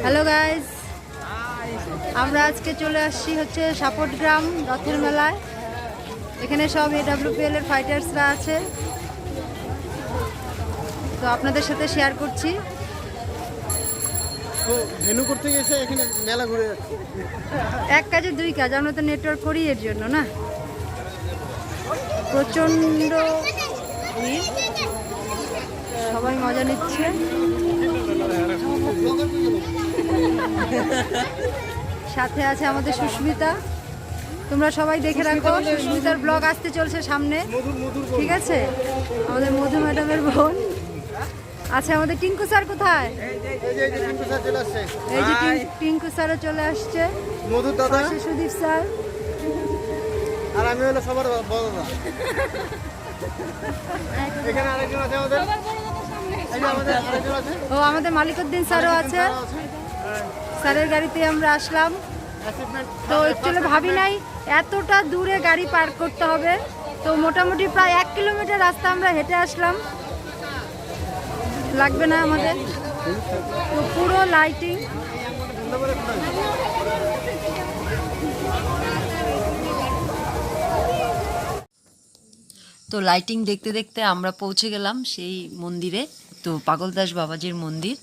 Hello guys, আমরা আজকে চলে আসছি হচ্ছে সাপোর্টগ্রাম রথের মেলায়। এখানে সব AWPL এর ফাইটার্সরা আছে, তো আপনাদের সাথে শেয়ার করছি। তো ভেনু করতে গেছে এখানে মেলা ঘুরে যাচ্ছে। এক কাজে দুই কাজ, আমরা তো নেটওয়ার্ক করি এর জন্য না। প্রচণ্ড ভিড়, সবাই মজা নিচ্ছে। সাথে আছে আমাদের সুস্মিতা, তোমরা সবাই দেখে রাখো, সুস্মিতার ব্লগ আসতে চলছে সামনে, ঠিক আছে? আমাদের মধু ম্যাডামের বোন আছে। আমাদের টিঙ্কু স্যার কোথায়? এই যে টিঙ্কু স্যারও চলে আসছে, মধুর দাদা, সুদীপ স্যার, আর আমি হলো সবার বড় দাদা। এখানে আরেকজন আছে আমাদের, এই যে আমাদের আরেকজন আছে, ও আমাদের মালিকুদ্দিন স্যারও আছে। স্যারের গাড়িতে আমরা আসলাম, তো একচুয়ালি ভাবি নাই এতটা দূরে গাড়ি পার্ক করতে হবে। তো মোটামুটি প্রায় 1 কিলোমিটার রাস্তা আমরা হেঁটে আসলাম, লাগবে না আমাদের। তো পুরো লাইটিং, তো লাইটিং দেখতে দেখতে আমরা পৌঁছে গেলাম সেই মন্দিরে। তো পাগলদাস বাবাজির মন্দির,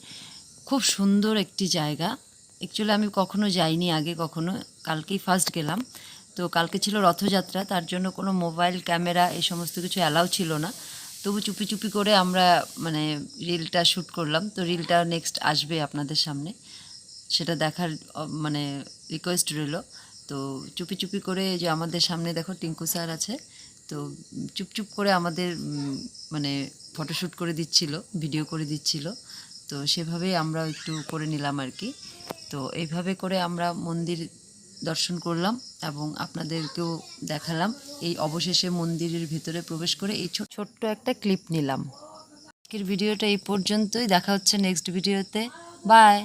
খুব সুন্দর একটি জায়গা। অ্যাকচুয়ালি আমি কখনো যাইনি আগে, কখনো, কালকেই ফার্স্ট গেলাম। তো কালকে ছিল রথযাত্রা, তার জন্য কোনো মোবাইল ক্যামেরা এই সমস্ত কিছু অ্যালাউ ছিল না। তবু চুপি চুপি করে আমরা রিলটা শ্যুট করলাম। তো রিলটা নেক্সট আসবে আপনাদের সামনে, সেটা দেখার রিকোয়েস্ট রইল। তো চুপি চুপি করে যে আমাদের সামনে দেখো টিঙ্কু স্যার আছে, তো চুপচুপ করে আমাদের ফটোশ্যুট করে দিচ্ছিল, ভিডিও করে দিচ্ছিল। তো সেভাবেই আমরা একটু করে নিলাম আর কি। তো এইভাবে করে আমরা মন্দির দর্শন করলাম এবং আপনাদেরকেও দেখালাম। এই অবশেষে মন্দিরের ভিতরে প্রবেশ করে এই ছোট্ট একটা ক্লিপ নিলাম। আজকের ভিডিওটা এই পর্যন্তই, দেখা হচ্ছে নেক্সট ভিডিওতে। বাই।